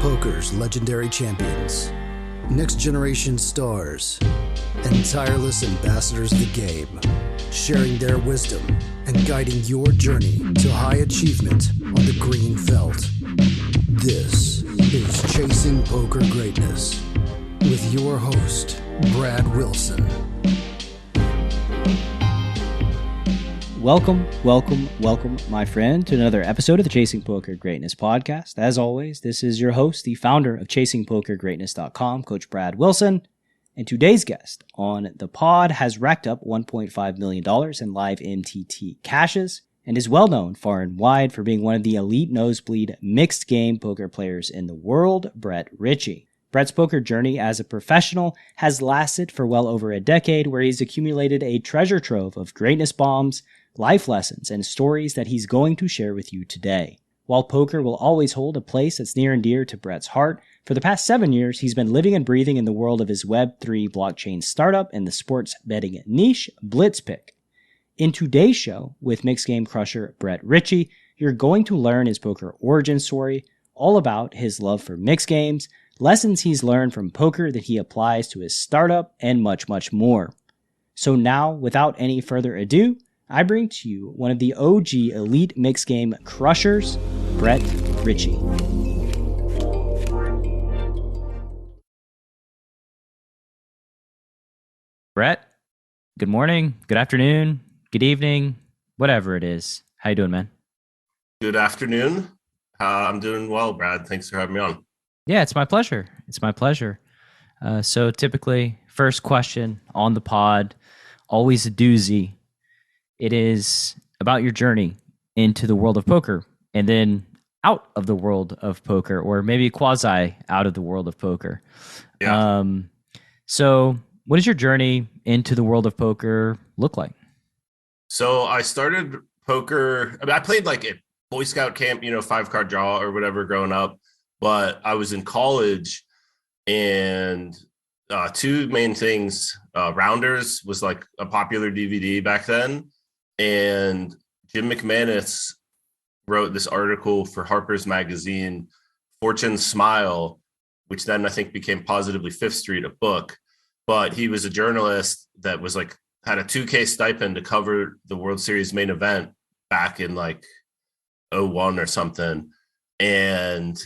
poker's legendary champions, next-generation stars, and tireless ambassadors of the game, sharing their wisdom and guiding your journey to high achievement on the green felt. This is Chasing Poker Greatness with your host, Brad Wilson. Welcome, my friend, to another episode of the Chasing Poker Greatness podcast. As always, this is your host, the founder of ChasingPokerGreatness.com, Coach Brad Wilson. And today's guest on the pod has racked up $1.5 million in live MTT cashes and is well known far and wide for being one of the elite nosebleed mixed game poker players in the world, Brett Richey. Brett's poker journey as a professional has lasted for well over a decade, where he's accumulated a treasure trove of greatness bombs, life lessons, and stories that he's going to share with you today. While poker will always hold a place that's near and dear to Brett's heart, for the past 7 years, he's been living and breathing in the world of his Web3 blockchain startup in the sports betting niche, Blitzpick. In today's show, with mixed game crusher Brett Richey, you're going to learn his poker origin story, all about his love for mixed games, lessons he's learned from poker that he applies to his startup, and much, much more. So now, without any further ado, I bring to you one of the OG elite mixed game crushers, Brett Richey. Brett, good morning, good afternoon, good evening, whatever it is. How you doing, man? Good afternoon. I'm doing well, Brad. Thanks for having me on. Yeah, it's my pleasure. So typically, first question on the pod, always a doozy. It is about your journey into the world of poker and then out of the world of poker, or maybe quasi out of the world of poker. Yeah. So what does your journey into the world of poker look like? So I started poker. I played like a Boy Scout camp, 5-card draw or whatever growing up, but I was in college and two main things. Rounders was like a popular DVD back then. And Jim McManus wrote this article for Harper's Magazine, Fortune's Smile, which then I think became Positively Fifth Street, a book. But he was a journalist that was like, had a $2,000 stipend to cover the World Series main event back in like 2001 or something. And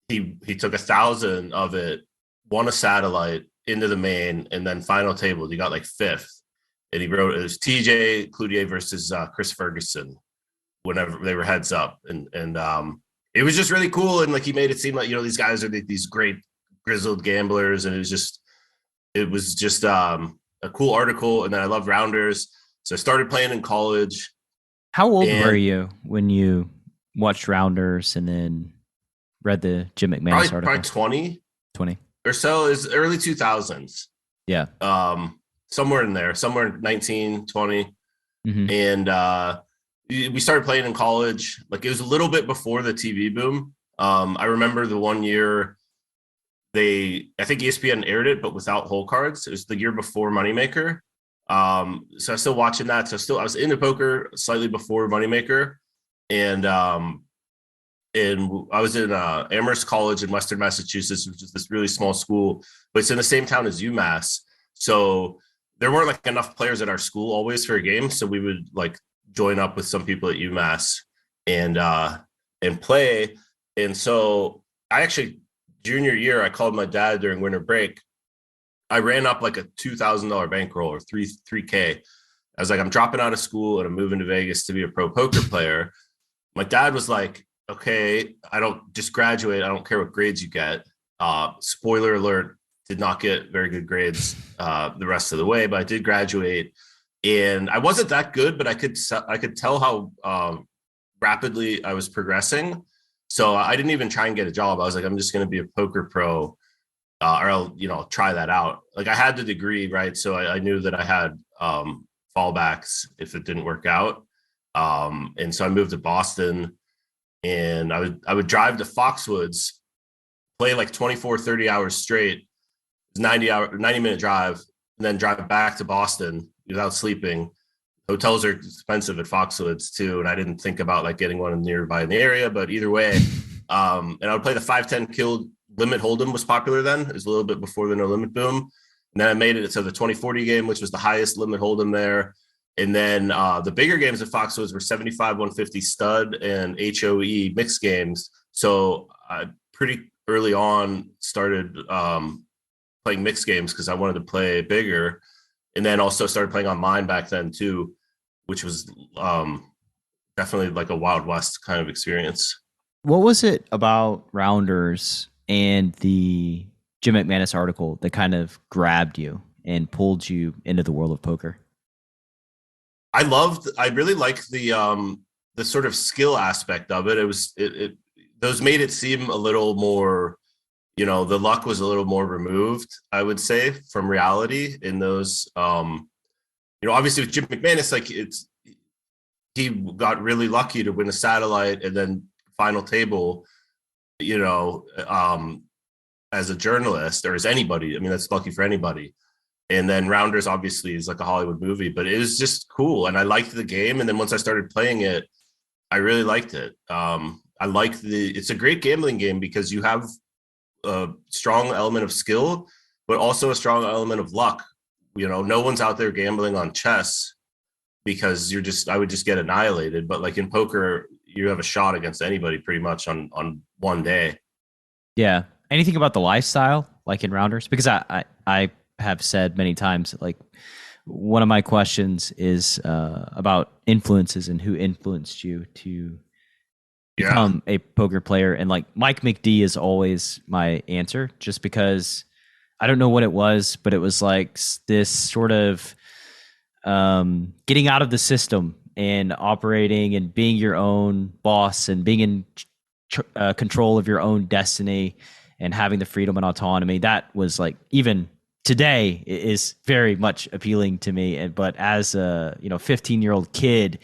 he took 1,000 of it, won a satellite into the main, and then final table, he got like fifth. And he wrote, it was TJ Cloutier versus Chris Ferguson whenever they were heads up. And it was just really cool. And like, he made it seem like, these guys are these great grizzled gamblers. And it was just a cool article. And then I loved rounders. So I started playing in college. How old were you when you watched rounders and then read the Jim McManus article? Probably 20 or so. Is early 2000s. Yeah. Somewhere in there, somewhere in 19, 20. Mm-hmm. And we started playing in college. Like, it was a little bit before the TV boom. I remember the one year I think ESPN aired it, but without hole cards. It was the year before Moneymaker. So I was still watching that. So I was into poker slightly before Moneymaker. And I was in Amherst College in Western Massachusetts, which is this really small school, but it's in the same town as UMass. So there weren't like enough players at our school always for a game. So we would like join up with some people at UMass and play. And so I actually, junior year, I called my dad during winter break. I ran up like a $2,000 bankroll or $3K. I was like, I'm dropping out of school and I'm moving to Vegas to be a pro poker player. My dad was like, okay, I don't just graduate. I don't care what grades you get. Spoiler alert, did not get very good grades the rest of the way, but I did graduate, and I wasn't that good, but I could tell how rapidly I was progressing. So I didn't even try and get a job. I was like, I'm just going to be a poker pro, or I'll try that out. Like, I had the degree, right? So I knew that I had fallbacks if it didn't work out. And so I moved to Boston, and I would drive to Foxwoods, play like 24, 30 hours straight, 90-minute drive, and then drive back to Boston without sleeping. Hotels are expensive at Foxwoods too, and I didn't think about like getting one nearby in the area, but either way, And I would play the 5-10 kill limit hold'em was popular then. It was a little bit before the no limit boom. And then I made it to the 2040 game, which was the highest limit hold'em there. And then the bigger games at Foxwoods were 75, 150 stud and HOE mixed games. So I pretty early on started playing mixed games because I wanted to play bigger. And then also started playing online back then too, which was definitely like a Wild West kind of experience. What was it about Rounders and the Jim McManus article that kind of grabbed you and pulled you into the world of poker? I really liked the sort of skill aspect of it. It those made it seem a little more, the luck was a little more removed, I would say, from reality in those, obviously with Jim McManus, like he got really lucky to win a satellite and then final table, as a journalist or as anybody. I mean, that's lucky for anybody. And then Rounders obviously is like a Hollywood movie, but it was just cool. And I liked the game. And then once I started playing it, I really liked it. It's a great gambling game because you have a strong element of skill, but also a strong element of luck. No one's out there gambling on chess because I would just get annihilated. But like in poker, you have a shot against anybody pretty much on one day. Yeah. Anything about the lifestyle, like in Rounders? Because I have said many times, like one of my questions is about influences and who influenced you to become a poker player. And like Mike McD is always my answer, just because I don't know what it was, but it was like this sort of getting out of the system and operating and being your own boss and being in control of your own destiny and having the freedom and autonomy. That was like, even today, is very much appealing to me. But as a 15-year-old kid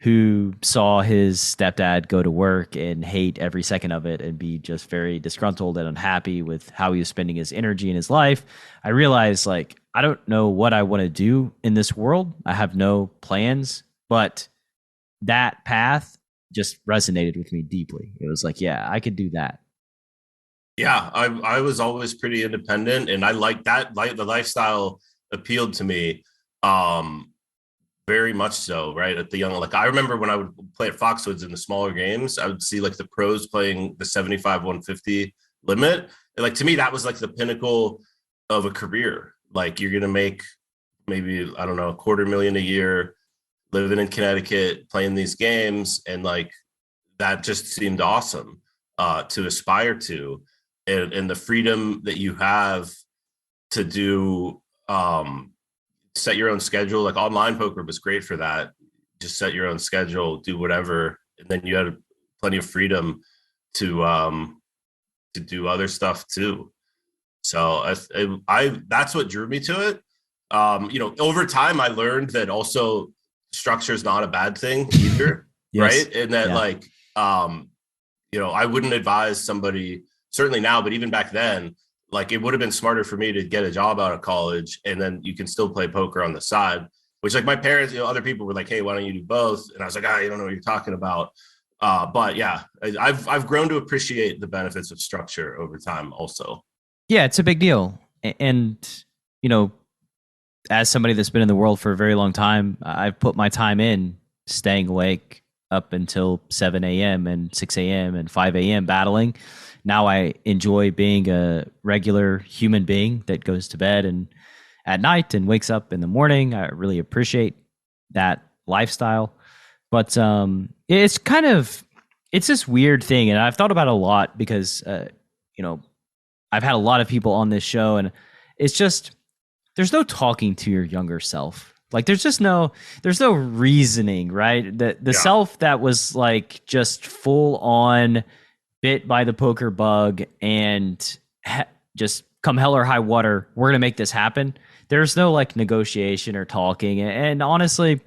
who saw his stepdad go to work and hate every second of it and be just very disgruntled and unhappy with how he was spending his energy in his life, I realized, like, I don't know what I want to do in this world. I have no plans, but that path just resonated with me deeply. It was like, yeah, I could do that. Yeah, I was always pretty independent, and I liked that. The lifestyle appealed to me, very much so. Right at the young, like I remember when I would play at Foxwoods in the smaller games, I would see like the pros playing the 75, 150 limit. And like to me, that was like the pinnacle of a career. Like you're gonna make maybe, I don't know, $250,000 a year, living in Connecticut, playing these games, and like that just seemed awesome to aspire to. And the freedom that you have to do, set your own schedule. Like online poker was great for that. Just set your own schedule, do whatever, and then you had plenty of freedom to do other stuff too. So I that's what drew me to it. Over time I learned that also structure is not a bad thing either, yes. Right? And that I wouldn't advise somebody, certainly now, but even back then, like it would have been smarter for me to get a job out of college and then you can still play poker on the side, which like my parents, other people were like, hey, why don't you do both? And I was like, you don't know what you're talking about. But yeah, I've grown to appreciate the benefits of structure over time also. Yeah, it's a big deal. And, as somebody that's been in the world for a very long time, I've put my time in staying awake up until 7 a.m. and 6 a.m. and 5 a.m. battling. Now I enjoy being a regular human being that goes to bed and at night and wakes up in the morning. I really appreciate that lifestyle. But it's this weird thing. And I've thought about it a lot because, I've had a lot of people on this show, and it's just, there's no talking to your younger self. Like there's no reasoning, right? The self that was like just full on bit by the poker bug and just come hell or high water, we're going to make this happen. There's no like negotiation or talking. And honestly,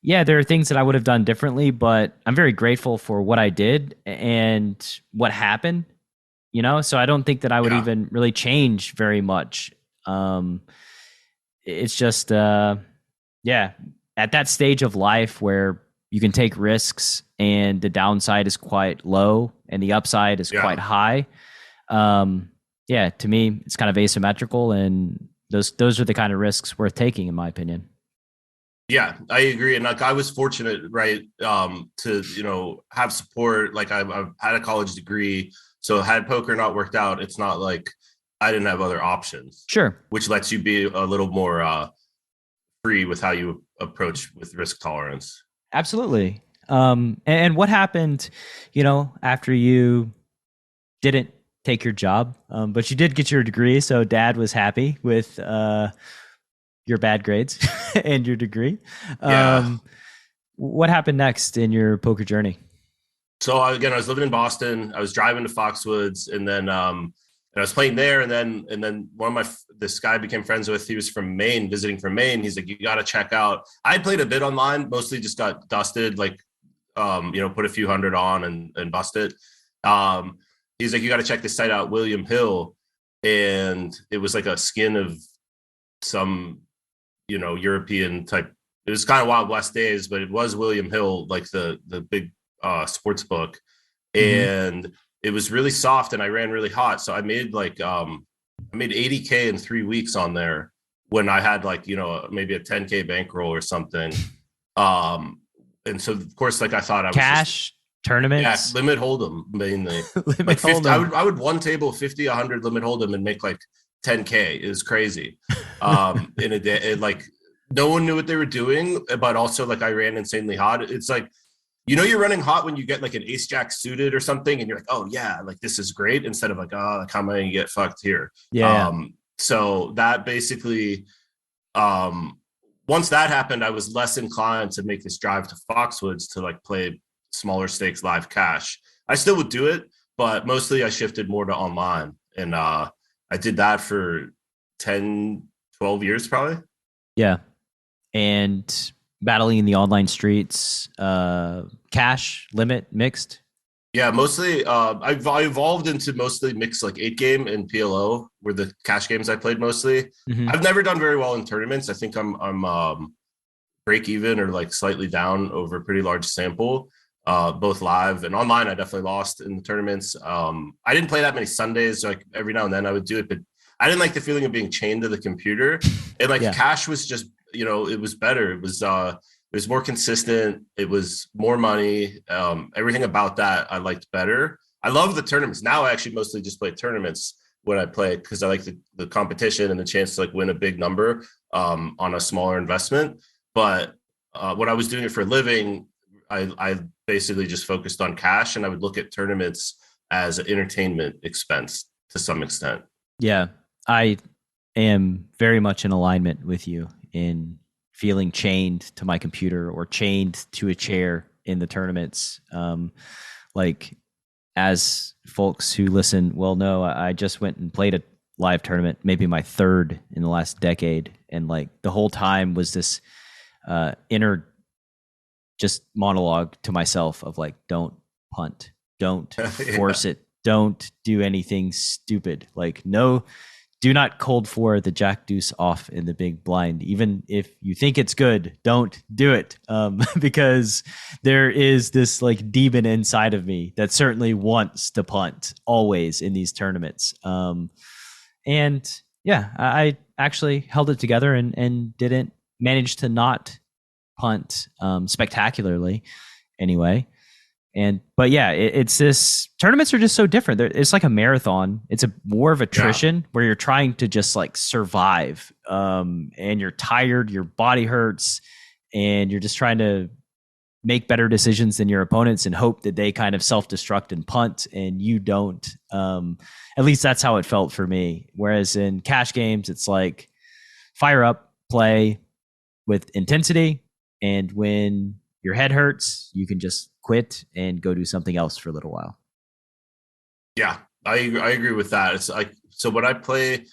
yeah, there are things that I would have done differently, but I'm very grateful for what I did and what happened, so I don't think that I would even really change very much. It's just, at that stage of life where, you can take risks and the downside is quite low and the upside is quite high. To me, it's kind of asymmetrical, and those are the kind of risks worth taking, in my opinion. Yeah, I agree. And like, I was fortunate, right, to, have support. Like I've had a college degree. So had poker not worked out, it's not like I didn't have other options. Sure. Which lets you be a little more free with how you approach with risk tolerance. Absolutely. And what happened, after you didn't take your job, but you did get your degree. So dad was happy with your bad grades and your degree. What happened next in your poker journey? So I was living in Boston. I was driving to Foxwoods, and then and I was playing there. And then this guy I became friends with. He was from Maine, visiting from Maine. He's like, you got to check out. I played a bit online, mostly just got dusted, like put a few hundred on and busted. He's like, you got to check this site out, William Hill, and it was like a skin of some European type. It was kind of Wild West days, but it was William Hill, like the big sports book, and it was really soft, and I ran really hot. So I made $80K in 3 weeks on there when I had maybe a 10K bankroll or something. And so of course, I thought I was cash tournaments, limit hold'em mainly. Limit 50, hold'em. I would one table 50, 100 limit hold'em and make 10K. It was crazy. In a day, no one knew what they were doing, but also I ran insanely hot. It's you're running hot when you get an ace jack suited or something, and you're like, oh yeah, this is great, instead of how am I gonna get fucked here? So that basically, once that happened, I was less inclined to make this drive to Foxwoods to play smaller stakes live cash. I still would do it, but mostly I shifted more to online, and I did that for 10, 12 years probably. Yeah. And battling in the online streets, cash, limit, mixed? Yeah, mostly. I evolved into mostly mixed 8 game and PLO were the cash games I played mostly. I've never done very well in tournaments. I think I'm break even or slightly down over a pretty large sample, both live and online. I definitely lost in the tournaments. I didn't play that many Sundays. So every now and then I would do it, but I didn't like the feeling of being chained to the computer. And cash was just, it was better. It was more consistent. It was more money. Everything about that I liked better. I love the tournaments. Now I actually mostly just play tournaments when I play, because I like the competition and the chance to win a big number on a smaller investment. But when I was doing it for a living, I basically just focused on cash, and I would look at tournaments as an entertainment expense to some extent. Yeah, I am very much in alignment with you in feeling chained to my computer or chained to a chair in the tournaments. As folks who listen well know, I just went and played a live tournament, maybe my third in the last decade. And the whole time was this inner just monologue to myself of don't punt, don't force it, don't do anything stupid. No, do not cold for the jack deuce off in the big blind. Even if you think it's good, don't do it. Because there is this demon inside of me that certainly wants to punt always in these tournaments. And yeah, I actually held it together and didn't manage to not punt spectacularly anyway. But yeah, it's this, tournaments are just so different. It's like a marathon. It's more of attrition where you're trying to just survive, and you're tired, your body hurts, and you're just trying to make better decisions than your opponents and hope that they kind of self-destruct and punt and you don't. At least that's how it felt for me. Whereas in cash games, it's fire up, play with intensity, and when your head hurts, you can just quit and go do something else for a little while. Yeah, I agree with that. It's so when I play,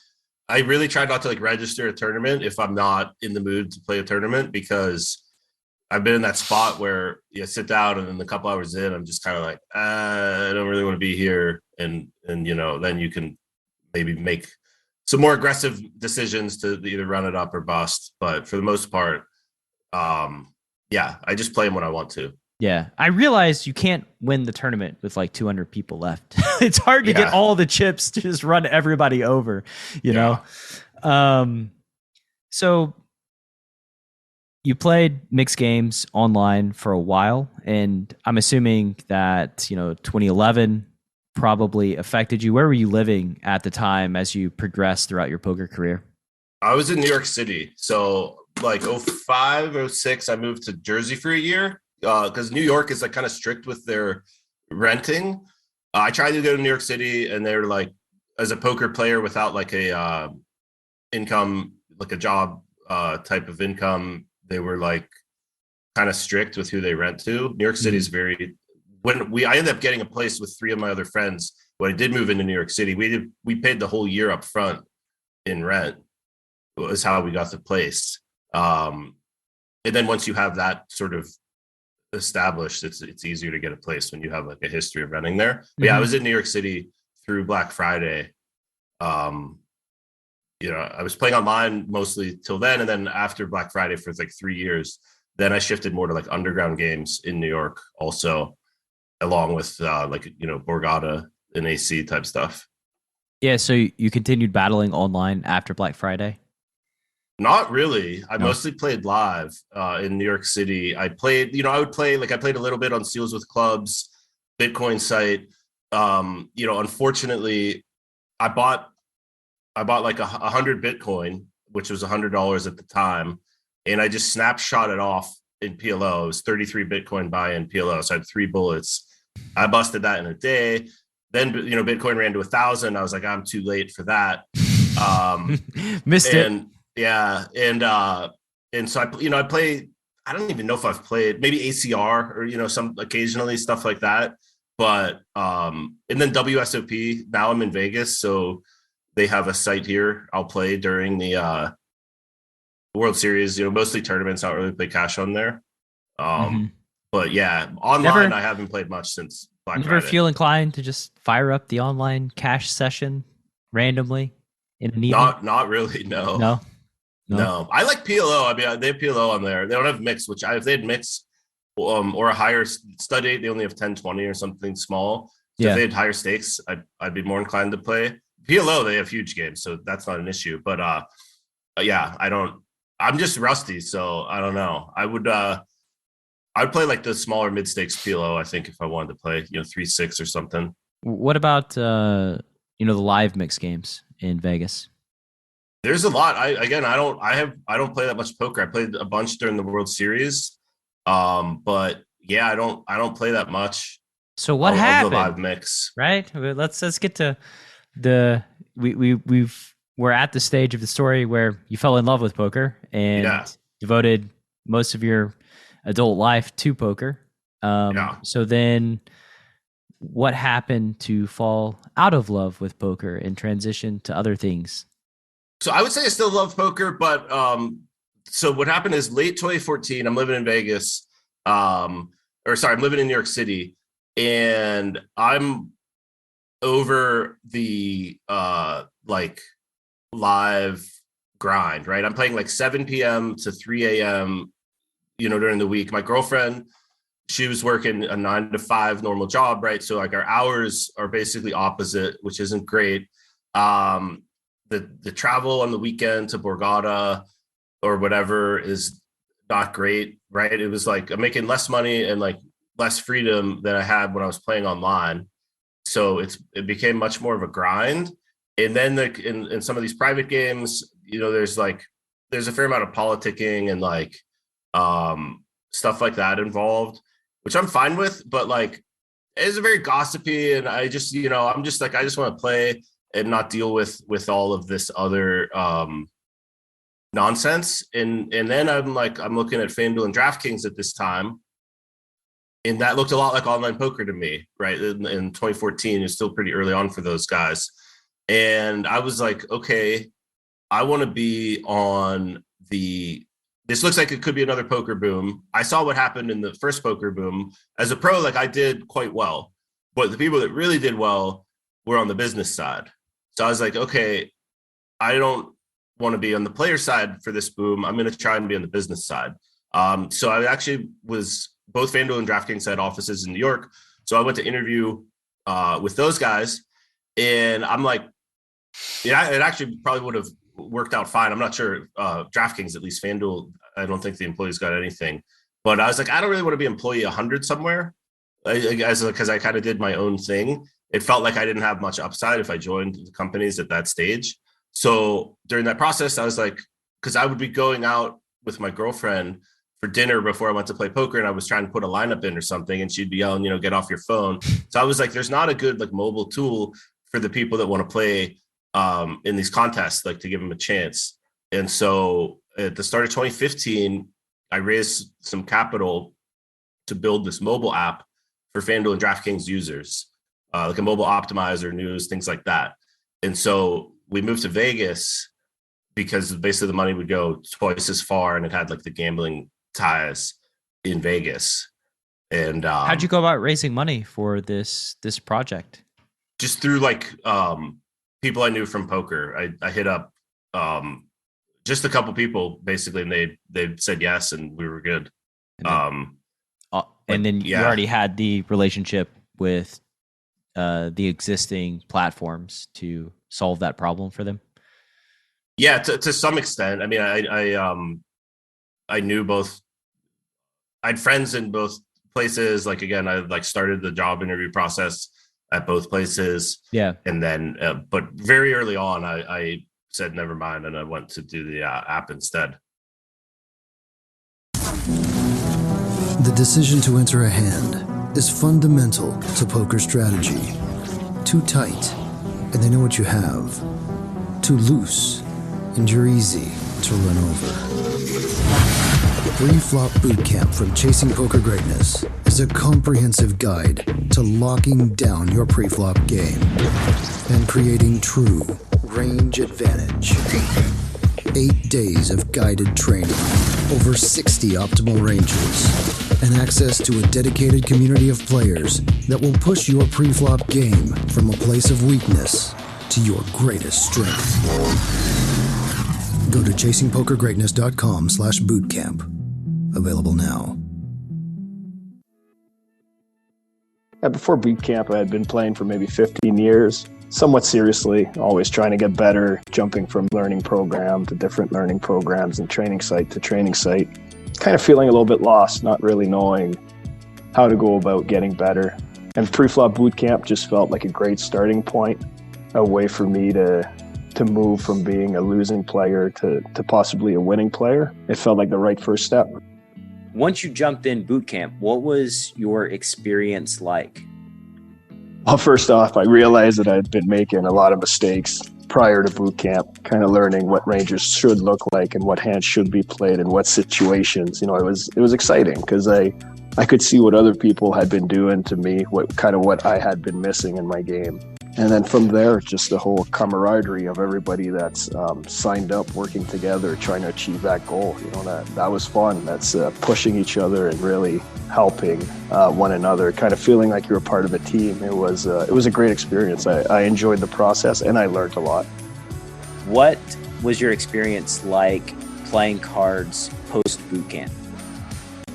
I really try not to register a tournament if I'm not in the mood to play a tournament, because I've been in that spot where you sit down and then a couple hours in, I'm just kind of I don't really want to be here. And then you can maybe make some more aggressive decisions to either run it up or bust. But for the most part, Yeah, I just play them when I want to. Yeah, I realized you can't win the tournament with like 200 people left. It's hard to get all the chips to just run everybody over, you know? So you played mixed games online for a while, and I'm assuming that, 2011 probably affected you. Where were you living at the time as you progressed throughout your poker career? I was in New York City. So like 05, 06, I moved to Jersey for a year because New York is like kind of strict with their renting. I tried to go to New York City, and they're like, as a poker player without like a income, like a job type of income, they were like kind of strict with who they rent to. New York City is very, I ended up getting a place with 3 of my other friends. When I did move into New York City, we paid the whole year up front in rent. Was how we got the place. And then once you have that sort of established, it's easier to get a place when you have like a history of renting there. But yeah, I was in New York City through Black Friday. I was playing online mostly till then, and then after Black Friday for like 3 years, then I shifted more to like underground games in New York also, along with Borgata and AC type stuff. Yeah, so you continued battling online after Black Friday? Not really. I mostly played live in New York City. I played, I played a little bit on Seals with Clubs, Bitcoin site. Unfortunately, I bought like 100 Bitcoin, which was $100 at the time, and I just snapshot it off in PLO. It was 33 Bitcoin buy in PLO, so I had 3 bullets. I busted that in a day. Then Bitcoin ran to 1,000. I was like, I'm too late for that. Missed it. Yeah, and so I play. I don't even know if I've played maybe ACR or some occasionally stuff like that. But and then WSOP. Now I'm in Vegas, so they have a site here. I'll play during the World Series. Mostly tournaments. I don't really play cash on there. But yeah, online I haven't played much since Black Friday. Never feel inclined to just fire up the online cash session randomly in an evening? Not really. No, I like PLO. I mean, they have PLO on there. They don't have mix, which if they had mix or a higher stud date, they only have 10-20 or something small. So if they had higher stakes, I'd be more inclined to play. PLO, they have huge games, so that's not an issue. But yeah, I'm just rusty, so I don't know. I'd play like the smaller mid stakes PLO, I think, if I wanted to play, 3-6 or something. What about the live mix games in Vegas? There's a lot. I don't play that much poker. I played a bunch during the World Series. But yeah, I don't play that much. So what happened? The live mix. Right? Let's get to we're at the stage of the story where you fell in love with poker and devoted most of your adult life to poker. So then what happened to fall out of love with poker and transition to other things? So I would say I still love poker, but so what happened is late 2014, I'm living in Vegas, I'm living in New York City, and I'm over the live grind, right? I'm playing like 7 p.m. to 3 a.m., during the week. My girlfriend, she was working a 9 to 5 normal job, right? So like our hours are basically opposite, which isn't great. The travel on the weekend to Borgata or whatever is not great, right? It was like I'm making less money and like less freedom than I had when I was playing online. So it became much more of a grind. And then in some of these private games, there's a fair amount of politicking and like stuff like that involved, which I'm fine with, but like it's very gossipy. And I just, I'm just like, I just want to play and not deal with all of this other nonsense. And then I'm looking at FanDuel and DraftKings at this time, and that looked a lot like online poker to me, right? In 2014, it's still pretty early on for those guys. And I was like, okay, I want to be on this looks like it could be another poker boom. I saw what happened in the first poker boom. As a pro, like I did quite well, but the people that really did well were on the business side. So I was like, okay, I don't want to be on the player side for this boom. I'm going to try and be on the business side. So I actually was both FanDuel and DraftKings had offices in New York. So I went to interview with those guys, and I'm like, yeah, it actually probably would have worked out fine. I'm not sure. DraftKings, at least FanDuel, I don't think the employees got anything. But I was like, I don't really want to be employee 100 somewhere, because I kind of did my own thing. It felt like I didn't have much upside if I joined the companies at that stage. So during that process, I was like, because I would be going out with my girlfriend for dinner before I went to play poker, and I was trying to put a lineup in or something, and she'd be yelling, get off your phone. So I was like, there's not a good like mobile tool for the people that want to play in these contests, like to give them a chance. And so at the start of 2015, I raised some capital to build this mobile app for FanDuel and DraftKings users, like a mobile optimizer, news, things like that. And so we moved to Vegas because basically the money would go twice as far, and it had like the gambling ties in Vegas. And how'd you go about raising money for this project? Just through like people I knew from poker. I hit up just a couple people basically, and they said yes, and we were good. And then you already had the relationship with the existing platforms to solve that problem for them. Yeah, to some extent. I mean, I knew both. I had friends in both places. Like, again, I like started the job interview process at both places. Yeah. And then, but very early on, I said, never mind. And I went to do the app instead. The decision to enter a hand is fundamental to poker strategy. Too tight, and they know what you have. Too loose, and you're easy to run over. Pre-flop bootcamp from Chasing Poker Greatness is a comprehensive guide to locking down your pre-flop game and creating true range advantage. 8 days of guided training, over 60 optimal ranges, and access to a dedicated community of players that will push your pre-flop game from a place of weakness to your greatest strength. Go to chasingpokergreatness.com/bootcamp. Available now. Before boot camp, I had been playing for maybe 15 years, somewhat seriously, always trying to get better, jumping from learning program to different learning programs and training site to training site, kind of feeling a little bit lost, not really knowing how to go about getting better. And pre-flop boot camp just felt like a great starting point, a way for me to move from being a losing player to possibly a winning player. It felt like the right first step. Once you jumped in boot camp, what was your experience like? Well, first off, I realized that I'd been making a lot of mistakes prior to boot camp, kind of learning what ranges should look like and what hands should be played in what situations. It was exciting because I could see what other people had been doing to me, what I had been missing in my game. And then from there, just the whole camaraderie of everybody that's signed up, working together, trying to achieve that goal. That was fun. That's pushing each other and really helping one another, kind of feeling like you're a part of a team. It was a great experience. I enjoyed the process, and I learned a lot. What was your experience like playing cards post boot camp?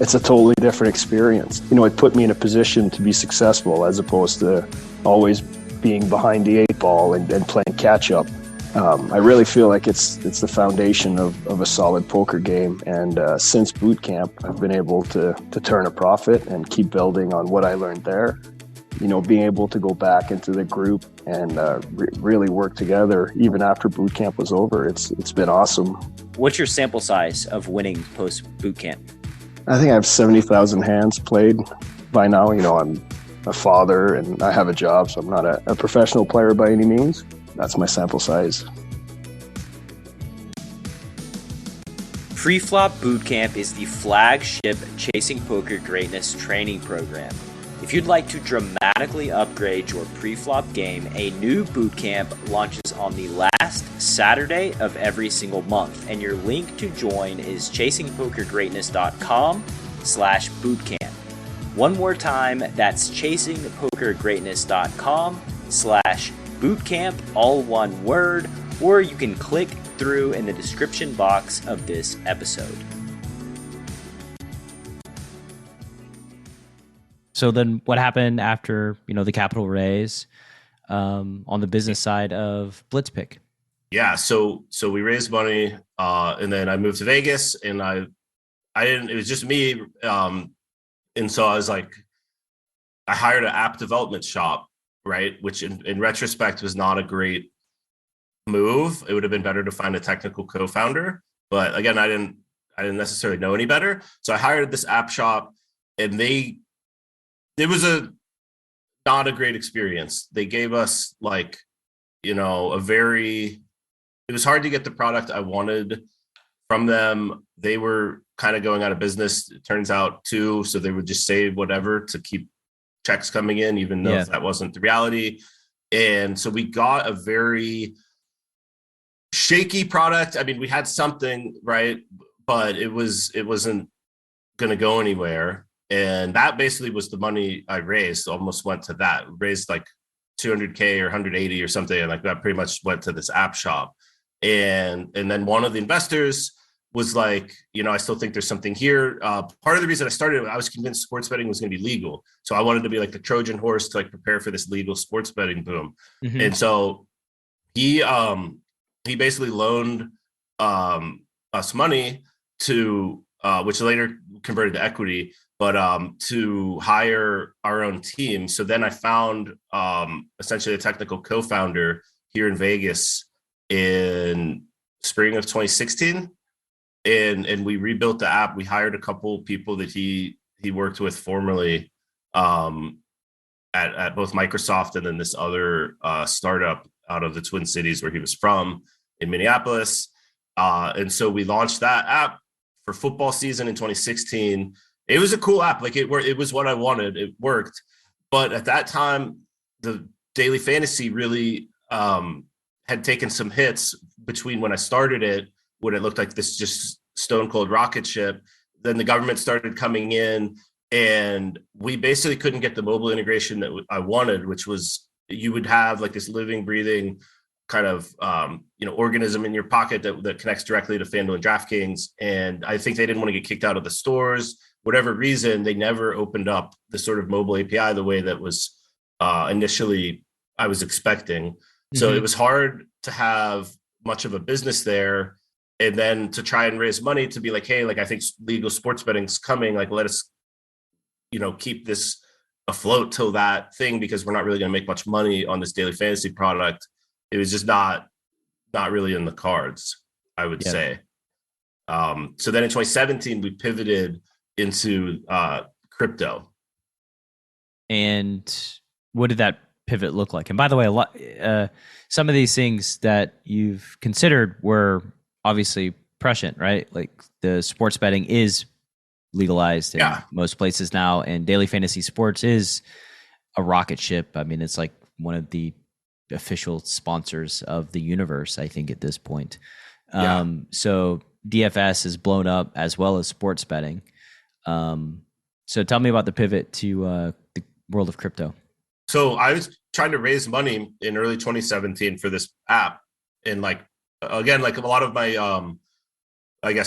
It's a totally different experience. It put me in a position to be successful as opposed to always being behind the 8 ball and playing catch up. I really feel like it's the foundation of a solid poker game. And since boot camp, I've been able to turn a profit and keep building on what I learned there. Being able to go back into the group and really work together even after boot camp was over. It's been awesome. What's your sample size of winning post boot camp? I think I have 70,000 hands played by now. I'm a father and I have a job, so I'm not a professional player by any means. That's my sample size. Pre-flop Bootcamp is the flagship Chasing Poker Greatness training program. If you'd like to dramatically upgrade your pre-flop game, a new bootcamp launches on the last Saturday of every single month, and your link to join is chasingpokergreatness.com/bootcamp. One more time, that's chasingpokergreatness.com/bootcamp, all one word, or you can click through in the description box of this episode. So then what happened after, the capital raise on the business side of Blitzpick? Yeah. So we raised money and then I moved to Vegas and I didn't, it was just me. And so I was like, I hired an app development shop, right? Which in retrospect was not a great move. It would have been better to find a technical co-founder. But again, I didn't necessarily know any better. So I hired this app shop and it was not a great experience. They gave us like, it was hard to get the product I wanted from them. They were kind of going out of business, it turns out too. So they would just say whatever to keep checks coming in, even though that wasn't the reality. And so we got a very shaky product. I mean, we had something, right? But it wasn't going to go anywhere. And that basically was the money I raised, almost went to that. Raised like 200K or 180 or something. And like that pretty much went to this app shop. And then one of the investors was like, I still think there's something here. Part of the reason I started, I was convinced sports betting was going to be legal. So I wanted to be like the Trojan horse to like prepare for this legal sports betting boom. Mm-hmm. And so he basically loaned us money to, which later converted to equity, but to hire our own team. So then I found essentially a technical co-founder here in Vegas in spring of 2016. And we rebuilt the app. We hired a couple people that he worked with formerly at both Microsoft and then this other startup out of the Twin Cities where he was from in Minneapolis. And so we launched that app for football season in 2016. It was a cool app. Like it was what I wanted. It worked. But at that time, the daily fantasy really had taken some hits between when I started it, when it looked like this just stone cold rocket ship. Then the government started coming in and we basically couldn't get the mobile integration that I wanted, which was you would have like this living, breathing kind of, organism in your pocket that connects directly to FanDuel and DraftKings. And I think they didn't want to get kicked out of the stores. Whatever reason, they never opened up the sort of mobile API the way that was initially I was expecting. Mm-hmm. So it was hard to have much of a business there. And then to try and raise money to be like, hey, like I think legal sports betting's coming. Like, let us, keep this afloat till that thing, because we're not really going to make much money on this daily fantasy product. It was just not really in the cards, I would say. So then in 2017, we pivoted into crypto. And what did that pivot look like? And by the way, some of these things that you've considered were obviously prescient, right? Like the sports betting is legalized in most places now, and daily fantasy sports is a rocket ship. I mean, it's like one of the official sponsors of the universe, I think, at this point. So DFS is blown up as well as sports betting. So tell me about the pivot to the world of crypto. So I was trying to raise money in early 2017 for this app. And like, again, like a lot of my,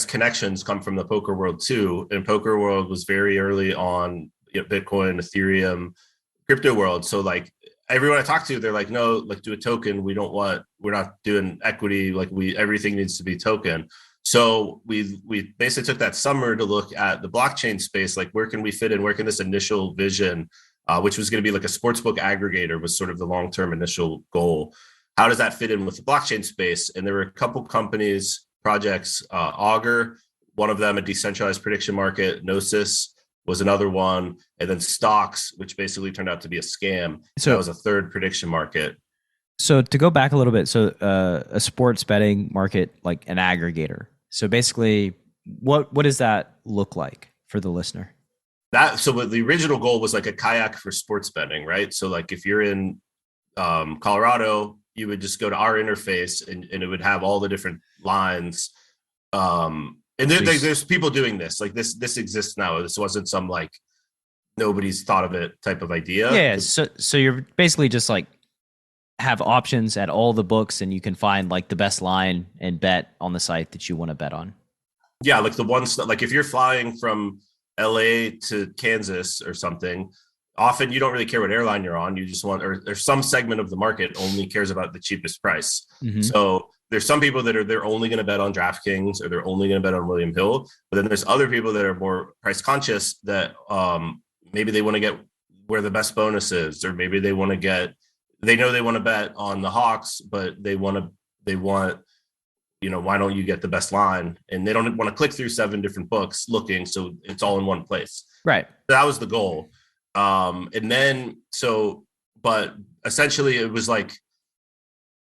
connections come from the poker world too. And poker world was very early on Bitcoin, Ethereum, crypto world. So like everyone I talk to, they're like, no, like do a token. we're not doing equity. Like everything needs to be token. So we basically took that summer to look at the blockchain space. Like where can we fit in? Where can this initial vision, which was going to be like a sportsbook aggregator, was sort of the long-term initial goal. How does that fit in with the blockchain space? And there were a couple companies, projects, Augur, one of them a decentralized prediction market, Gnosis was another one, and then Stocks, which basically turned out to be a scam. So that was a third prediction market. So to go back a little bit, so a sports betting market, like an aggregator. So basically, what does that look like for the listener? So the original goal was like a kayak for sports betting, right? So like if you're in Colorado, you would just go to our interface and it would have all the different lines. And there's people doing this. Like this exists now. This wasn't some like nobody's thought of it type of idea. Yeah. So you're basically just like have options at all the books, and you can find like the best line and bet on the site that you want to bet on. Yeah, like the ones like if you're flying from LA to Kansas or something, often you don't really care what airline you're on. You just want, or there's some segment of the market only cares about the cheapest price. So there's some people that they're only going to bet on DraftKings, or they're only going to bet on William Hill. But then there's other people that are more price conscious that maybe they want to get where the best bonus is, or maybe they want to bet on the Hawks, but they want, why don't you get the best line? And they don't want to click through 7 different books looking, so it's all in one place. Right. That was the goal. But essentially it was like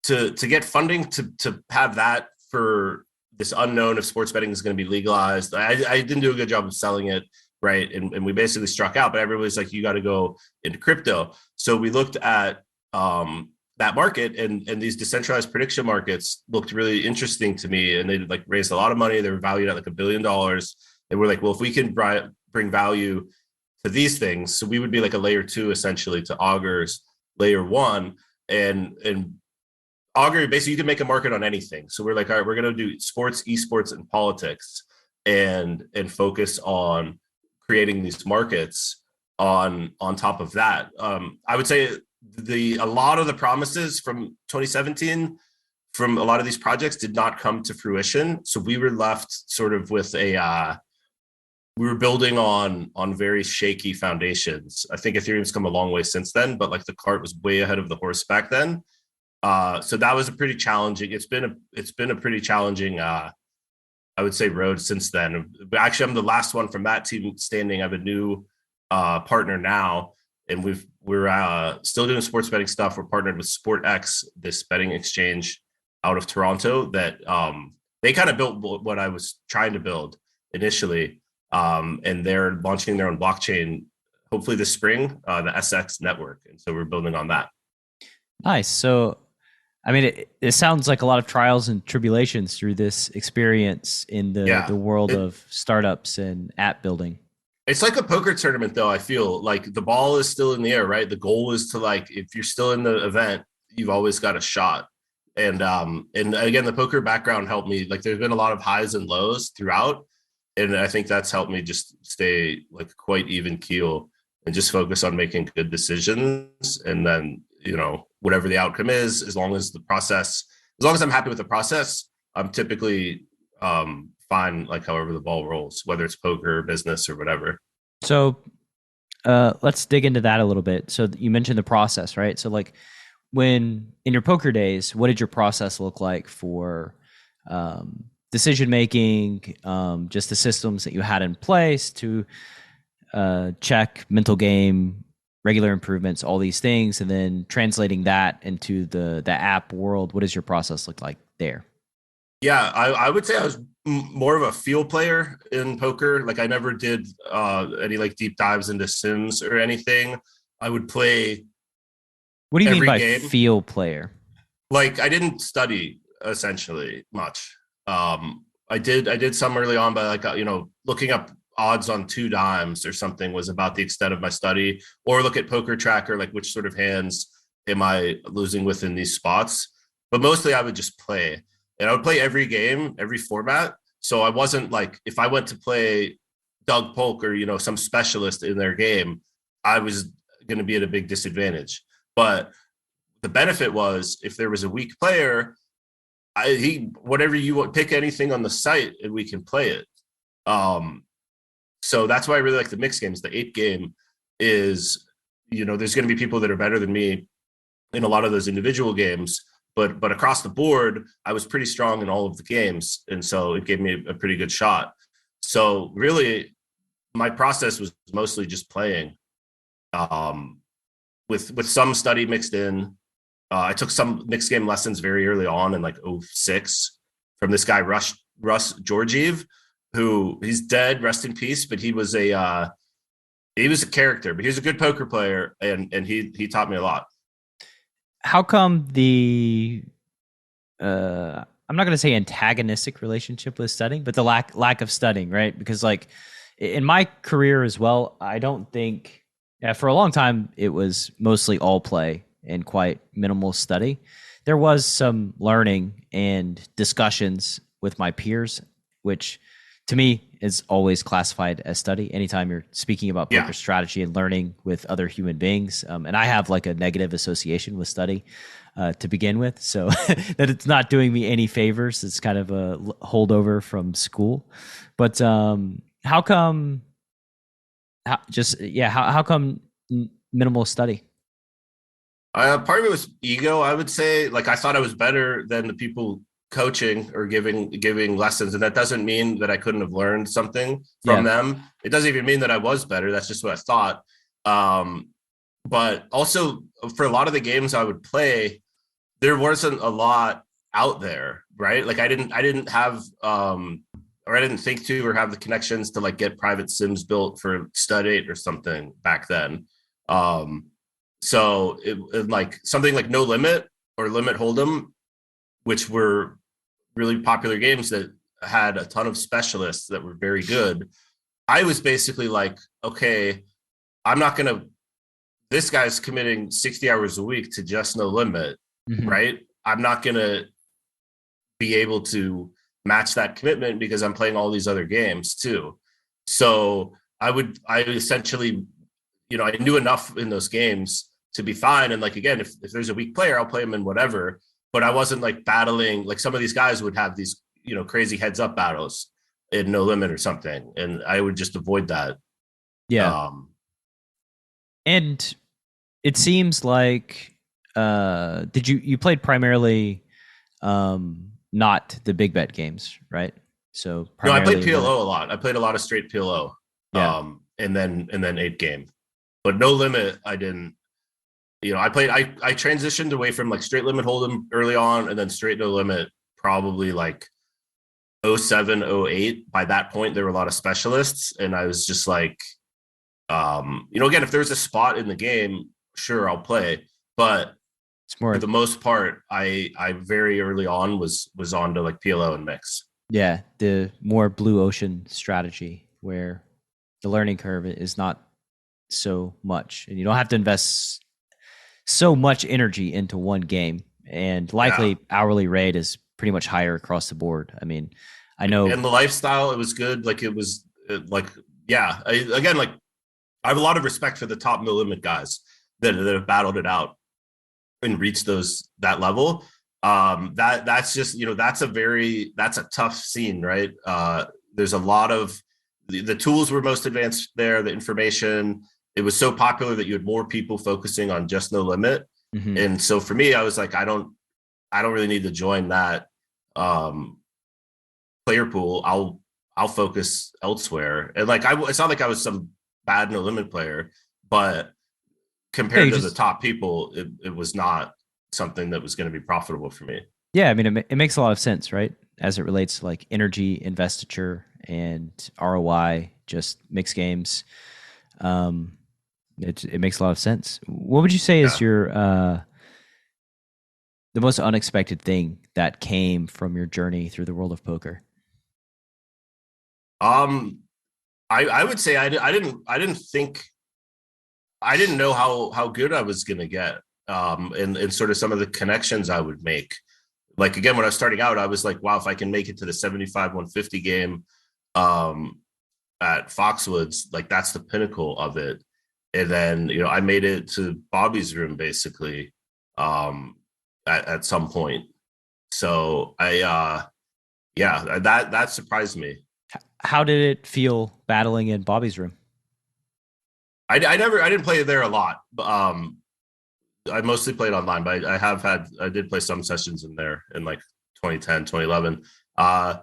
to get funding to have that for this unknown if sports betting is going to be legalized. I didn't do a good job of selling it. Right. And we basically struck out, but everybody's like, you got to go into crypto. So we looked at that market, and these decentralized prediction markets looked really interesting to me. And they like raised a lot of money. They were valued at like $1 billion. And we're like, well, if we can bring value to these things, so we would be like a layer 2 essentially to Augur's layer 1. And Augur, basically you can make a market on anything. So we're like, all right, we're going to do sports, esports, and politics, and focus on creating these markets on top of that. I would say a lot of the promises from 2017 from a lot of these projects did not come to fruition. So we were left sort of with we were building on very shaky foundations. I think Ethereum's come a long way since then, but like the cart was way ahead of the horse back then. So that was a pretty challenging. It's been a pretty challenging, I would say, road since then. Actually, I'm the last one from that team standing. I have a new partner now, and we're still doing sports betting stuff. We're partnered with SportX, this betting exchange out of Toronto that they kind of built what I was trying to build initially. And they're launching their own blockchain, hopefully this spring, the SX network. And so we're building on that. Nice. So, I mean, it sounds like a lot of trials and tribulations through this experience in the world of startups and app building. It's like a poker tournament, though. I feel like the ball is still in the air, right? The goal is to, like, if you're still in the event, you've always got a shot. And again, the poker background helped me. Like, there's been a lot of highs and lows throughout. And I think that's helped me just stay like quite even keel and just focus on making good decisions. And then, whatever the outcome is, as long as I'm happy with the process, I'm typically fine, like however the ball rolls, whether it's poker, business, or whatever. So let's dig into that a little bit. So you mentioned the process, right? So like when in your poker days, what did your process look like for decision making, just the systems that you had in place to check mental game, regular improvements, all these things, and then translating that into the app world? What does your process look like there? Yeah, I would say I was more of a feel player in poker. Like I never did any like deep dives into sims or anything. I would play. What do you mean by game. Feel player? Like I didn't study essentially much. I did some early on, but like looking up odds on 2 dimes or something was about the extent of my study. Or look at Poker Tracker, like which sort of hands am I losing within these spots. But mostly I would just play. And I would play every game, every format. So I wasn't like, if I went to play Doug Polk or, some specialist in their game, I was going to be at a big disadvantage. But the benefit was if there was a weak player, whatever you want, pick anything on the site and we can play it. So that's why I really like the mixed games. The 8 game is, there's going to be people that are better than me in a lot of those individual games. But across the board, I was pretty strong in all of the games. And so it gave me a pretty good shot. So really, my process was mostly just playing with some study mixed in. I took some mixed game lessons very early on in like 2006 from this guy, Russ Georgiev, who he's dead, rest in peace. But he was a character, but he was a good poker player. And he taught me a lot. How come the I'm not going to say antagonistic relationship with studying, but the lack of studying, right? Because like in my career as well, I don't think for a long time it was mostly all play and quite minimal study. There was some learning and discussions with my peers, which to me is always classified as study. Anytime you're speaking about poker strategy and learning with other human beings, and I have like a negative association with study to begin with, so that it's not doing me any favors. It's kind of a holdover from school. But how come? How come minimal study? Part of it was ego, I would say. Like I thought I was better than the people coaching or giving lessons, and that doesn't mean that I couldn't have learned something from them. It doesn't even mean that I was better. That's just what I thought. But also for a lot of the games I would play, there wasn't a lot out there, right? Like I didn't have or I didn't think to or have the connections to like get private sims built for Stud8 or something back then. So it like something like No Limit or Limit Hold'em, which were really popular games that had a ton of specialists that were very good. I was basically like, okay, this guy's committing 60 hours a week to just No Limit, right? I'm not going to be able to match that commitment because I'm playing all these other games too. So I essentially, I knew enough in those games to be fine. And like, again, if there's a weak player, I'll play him in whatever, but I wasn't like battling, like some of these guys would have these, crazy heads up battles in No Limit or something. And I would just avoid that. Yeah. And it seems like, you played primarily, not the big bet games, right? So no, I played PLO a lot. I played a lot of straight PLO, and then 8 game, but No Limit, I didn't. I transitioned away from like straight limit hold'em early on, and then straight No Limit probably like 07, 08. By that point, there were a lot of specialists, and I was just like, again, if there's a spot in the game, sure, I'll play, but it's more for the most part, I very early on was on to like PLO and mix. Yeah, the more blue ocean strategy where the learning curve is not so much, and you don't have to invest so much energy into one game, and likely hourly rate is pretty much higher across the board. I mean, I know, and the lifestyle, it was good. Like it was I have a lot of respect for the top No Limit guys that have battled it out and reached that level. That's just, that's a tough scene, right? There's a lot of the tools were most advanced there, the information, it was so popular that you had more people focusing on just No Limit. And so for me, I was like, I don't really need to join that player pool. I'll focus elsewhere. And like, it's not like I was some bad No Limit player, but compared to the top people, it was not something that was going to be profitable for me. Yeah, I mean, it makes a lot of sense, right? As it relates to like energy, investiture, and ROI, just mixed games. It makes a lot of sense. What would you say is your the most unexpected thing that came from your journey through the world of poker? I would say I didn't know how good I was going to get, and sort of some of the connections I would make. Like, again, when I was starting out, I was like, wow, if I can make it to the 75-150 game at Foxwoods, like that's the pinnacle of it. And then, I made it to Bobby's room basically at some point. So that surprised me. How did it feel battling in Bobby's room? I didn't play there a lot. I mostly played online, but I did play some sessions in there in like 2010, 2011. I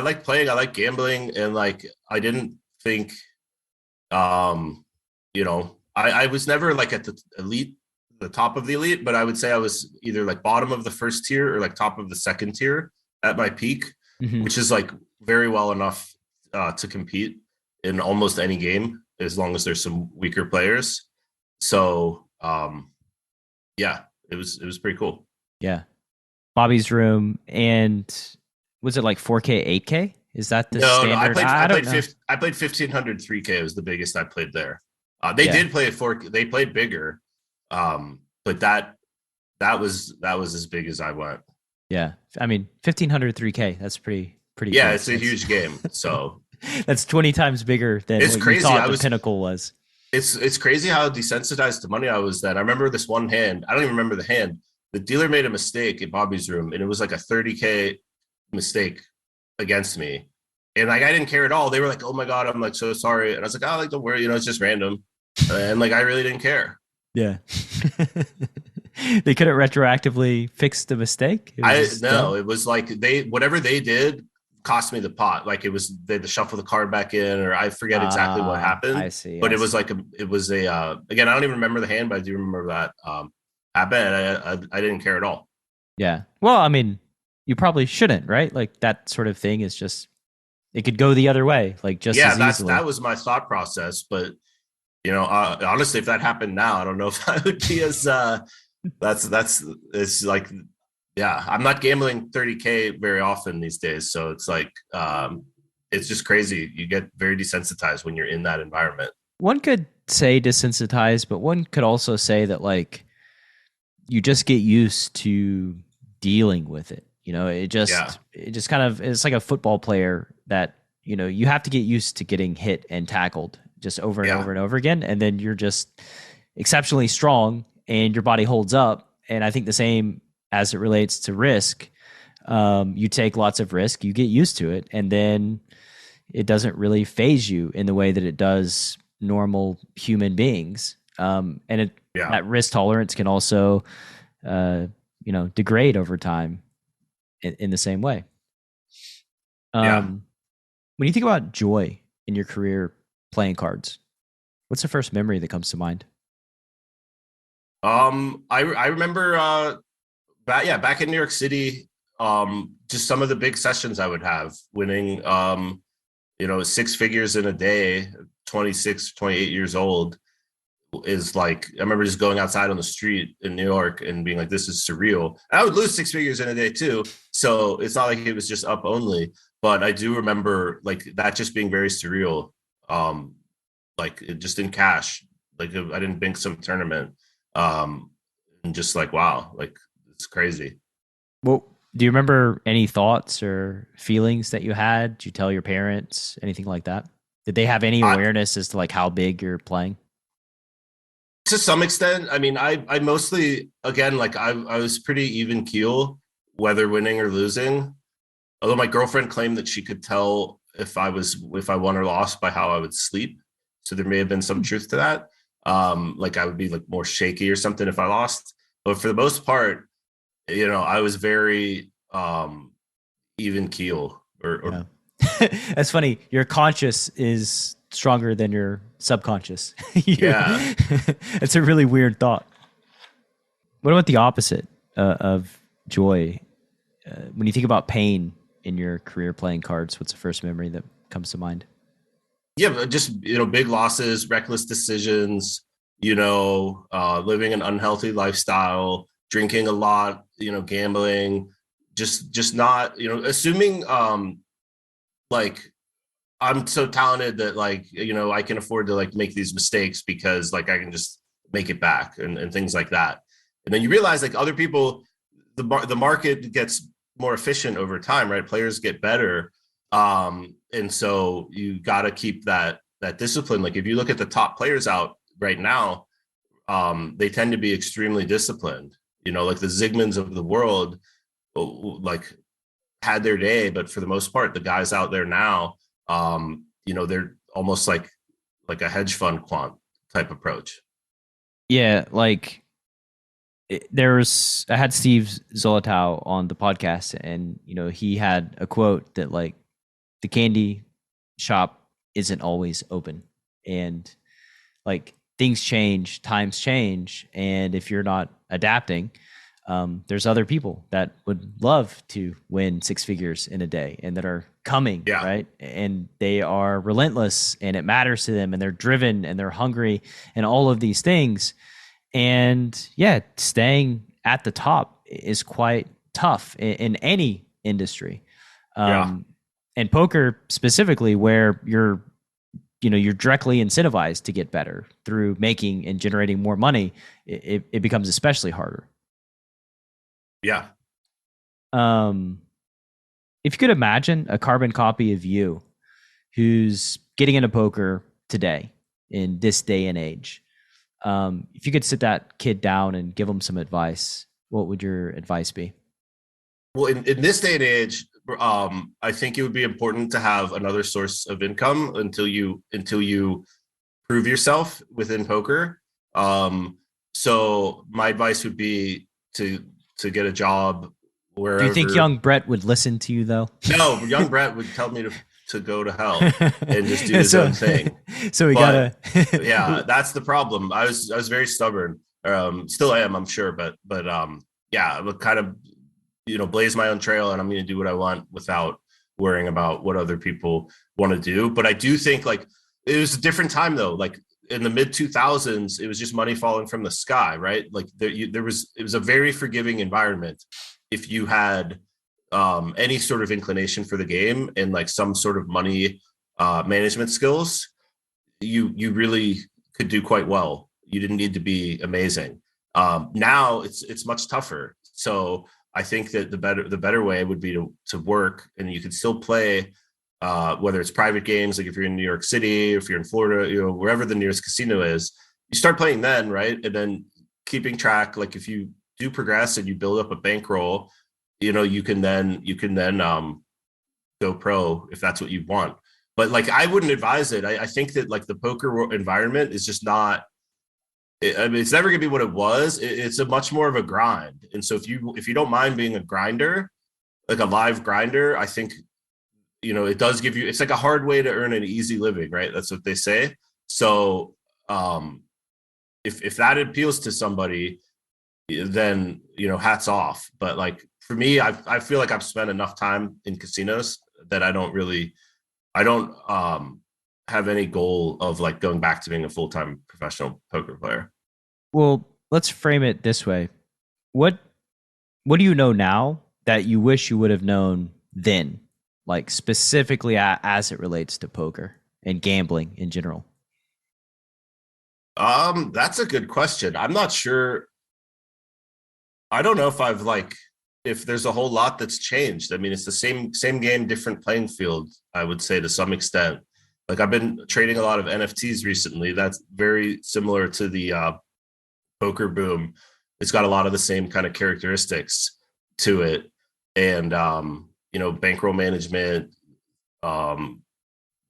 like playing, I like gambling, and like, I didn't think, I was never like at the top of the elite, but I would say I was either like bottom of the first tier or like top of the second tier at my peak, which is like very well enough to compete in almost any game as long as there's some weaker players. So it was pretty cool. Yeah. Bobby's room. And was it like 4K, 8K? Is that the standard? I played 1500 3K. It was the biggest I played there. They did play at 4K. They played bigger. But that was as big as I went. Yeah. I mean, 1500 3K, that's pretty pretty Yeah, big. it's a huge game. So that's 20 times bigger than it's what crazy. you thought the pinnacle was. It's crazy how desensitized to money I was then. I remember this one hand. I don't even remember the hand. The dealer made a mistake in Bobby's room, and it was like a 30K mistake against me. And like I didn't care at all. They were like, "Oh my god," I'm like, "So sorry." And I was like, "Oh, like don't worry, it's just random." And like I really didn't care. Yeah. They couldn't retroactively fix the mistake. It was like whatever they did cost me the pot. Like it was they had to shuffle the card back in, or I forget exactly what happened. I see. But it was again, I don't even remember the hand, but I do remember that happened. I didn't care at all. Yeah. Well, I mean, you probably shouldn't, right? Like that sort of thing is just it could go the other way, like just as easily. That was my thought process. But honestly, if that happened now, I don't know if I would be as it's like, yeah, I'm not gambling 30K very often these days. So it's like, it's just crazy. You get very desensitized when you're in that environment. One could say desensitized, but one could also say that like you just get used to dealing with it. It just kind of, it's like a football player that, you have to get used to getting hit and tackled just over and over and over again. And then you're just exceptionally strong and your body holds up. And I think the same as it relates to risk. You take lots of risk, you get used to it, and then it doesn't really phase you in the way that it does normal human beings. That risk tolerance can also, degrade over time in the same way. When you think about joy in your career playing cards, what's the first memory that comes to mind? I remember, back in New York City, just some of the big sessions I would have winning, 6 figures in a day, 26, 28 years old is like, I remember just going outside on the street in New York and being like, this is surreal. And I would lose 6 figures in a day too. So it's not like it was just up only, but I do remember like that just being very surreal. Like it just in cash, like I didn't bank some tournament. And just like, wow, like it's crazy. Well, do you remember any thoughts or feelings that you had? Did you tell your parents, anything like that? Did they have any awareness as to like how big you're playing? To some extent. I mean, I mostly, again, like I was pretty even keel, whether winning or losing. Although my girlfriend claimed that she could tell if I won or lost by how I would sleep. So there may have been some truth to that. Like I would be like more shaky or something if I lost. But for the most part, I was very even keel. Or That's funny. Your conscious is stronger than your subconscious. Yeah. It's a really weird thought. What about the opposite of joy? When you think about pain in your career playing cards, what's the first memory that comes to mind? Yeah, but just, big losses, reckless decisions, living an unhealthy lifestyle, drinking a lot, gambling, just not, assuming like I'm so talented that like, I can afford to like make these mistakes because like I can just make it back and things like that. And then you realize like other people, the market gets more efficient over time, right? Players get better. And so you got to keep that discipline. Like if you look at the top players out right now, they tend to be extremely disciplined, like the Zygmunds of the world, like had their day, but for the most part, the guys out there now, they're almost like a hedge fund quant type approach. Yeah. Like I had Steve Zolotow on the podcast and, he had a quote that like the candy shop isn't always open and like things change, times change. And if you're not adapting, there's other people that would love to win 6 figures in a day and that are coming, right? And they are relentless and it matters to them and they're driven and they're hungry and all of these things. And staying at the top is quite tough in any industry. And poker specifically, where you're directly incentivized to get better through making and generating more money, it becomes especially harder. Yeah. if you could imagine a carbon copy of you who's getting into poker today in this day and age, if you could sit that kid down and give him some advice, what would your advice be? Well, in this day and age, I think it would be important to have another source of income until you prove yourself within poker. So my advice would be to get a job wherever. Do you think young Brett would listen to you though? No, young Brett would tell me to go to hell and just do his own thing. So we gotta. Yeah, that's the problem. I was very stubborn. Still am, I'm sure, but yeah, I would kind of blaze my own trail, and I'm going to do what I want without worrying about what other people want to do. But I do think like it was a different time though. Like in the mid 2000s, it was just money falling from the sky, right? Like it was a very forgiving environment. If you had any sort of inclination for the game and like some sort of money management skills, you really could do quite well. You didn't need to be amazing. Now it's much tougher. So I think that the better way would be to work, and you could still play, whether it's private games, like if you're in New York City, if you're in Florida, wherever the nearest casino is, you start playing then, right? And then keeping track, like if you do progress and you build up a bankroll, you can then go pro if that's what you want. But like, I wouldn't advise it. I think that like the poker environment is just not, it's never gonna be what it was. It's a much more of a grind. And so if you don't mind being a grinder, like a live grinder, I think, it does give you, it's like a hard way to earn an easy living, right? That's what they say. So if that appeals to somebody, then, hats off. But like for me, I feel like I've spent enough time in casinos that I don't have any goal of like going back to being a full-time professional poker player. Well, let's frame it this way. What do you know now that you wish you would have known then, like specifically as it relates to poker and gambling in general? That's a good question. I'm not sure. I don't know if there's a whole lot that's changed. I mean, it's the same game, different playing field, I would say to some extent. Like I've been trading a lot of NFTs recently. That's very similar to the poker boom. It's got a lot of the same kind of characteristics to it. And, bankroll management,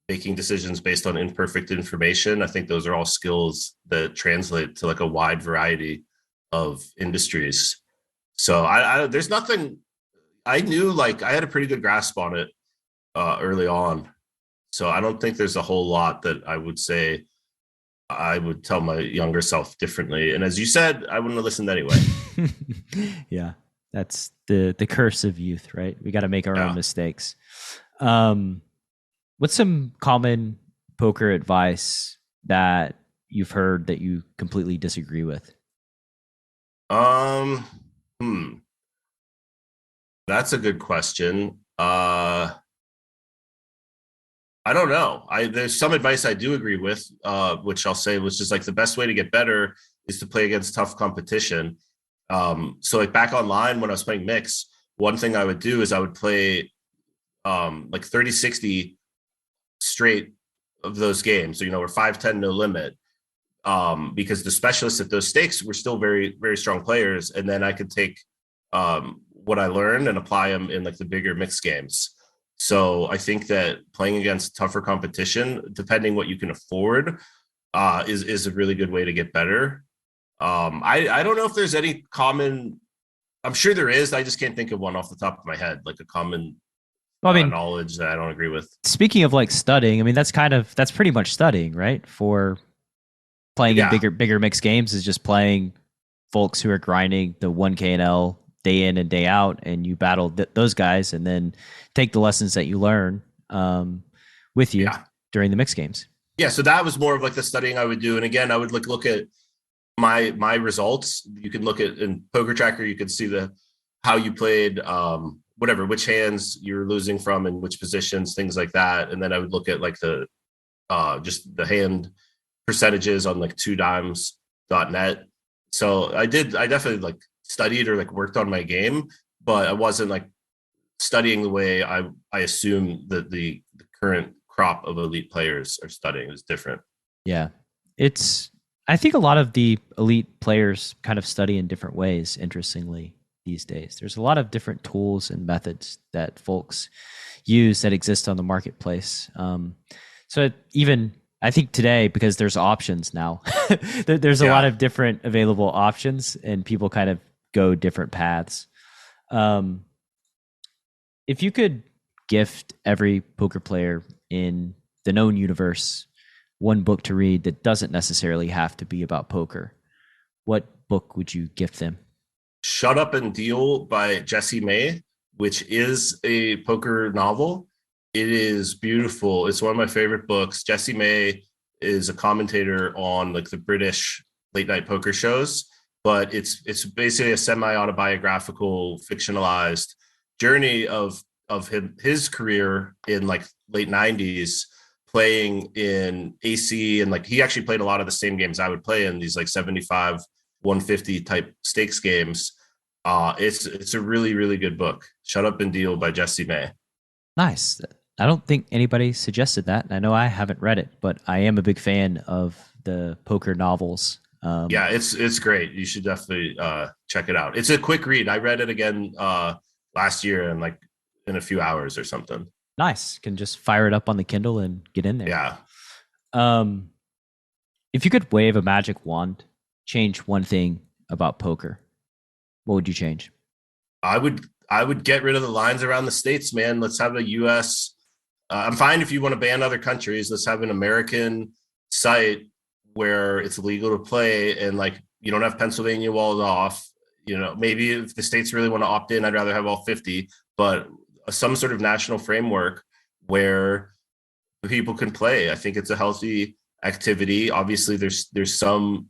making decisions based on imperfect information. I think those are all skills that translate to like a wide variety of industries. So there's nothing. I knew like I had a pretty good grasp on it early on. So I don't think there's a whole lot that I would say I would tell my younger self differently. And as you said, I wouldn't have listened anyway. Yeah, that's the curse of youth, right? We got to make our own mistakes. What's some common poker advice that you've heard that you completely disagree with? That's a good question. I don't know. There's some advice I do agree with, which I'll say was just like the best way to get better is to play against tough competition. So like back online when I was playing mix, one thing I would do is I would play like 30-60 straight of those games. So, we're 5-10 no limit, because the specialists at those stakes were still very, very strong players. And then I could take what I learned and apply them in like the bigger mixed games. So I think that playing against tougher competition, depending what you can afford, is a really good way to get better. I don't know if there's any common. I'm sure there is. I just can't think of one off the top of my head, like a common knowledge that I don't agree with. Speaking of like studying, I mean that's pretty much studying, right? For playing in bigger mixed games is just playing folks who are grinding the 1K and L day in and day out, and you battle those guys and then take the lessons that you learn with you during the mixed games. Yeah, so that was more of like the studying I would do. And again, I would look at my results. You can look at in Poker Tracker, you can see how you played, which hands you're losing from and which positions, things like that. And then I would look at like the just the hand percentages on like 2dimes.net. So I definitely like studied or like worked on my game, but I wasn't like studying the way I assume that the current crop of elite players are studying is different. Yeah. I think a lot of the elite players kind of study in different ways, interestingly, these days. There's a lot of different tools and methods that folks use that exist on the marketplace. So even I think today, because there's options now, there's a lot of different available options and people kind of go different paths. If you could gift every poker player in the known universe one book to read that doesn't necessarily have to be about poker, what book would you gift them? Shut Up and Deal by Jessie May, which is a poker novel. It is beautiful. It's one of my favorite books. Jessie May is a commentator on like the British late night poker shows, but it's basically a semi-autobiographical, fictionalized journey of his career in like late 90s, playing in AC, and like he actually played a lot of the same games I would play in, these like 75 150 type stakes games. It's a really, really good book. Shut Up and Deal by Jessie May. Nice. I don't think anybody suggested that. I know I haven't read it, but I am a big fan of the poker novels. Yeah, it's great. You should definitely check it out. It's a quick read. I read it again last year in like in a few hours or something. Nice. Can just fire it up on the Kindle and get in there. Yeah. If you could wave a magic wand, change one thing about poker, what would you change? I would get rid of the lines around the states, man. Let's have a U.S. I'm fine if you want to ban other countries. Let's have an American site where it's legal to play, and like you don't have Pennsylvania walled off. You know, maybe if the states really want to opt in, I'd rather have all 50, but some sort of national framework where the people can play. I think it's a healthy activity. Obviously, there's some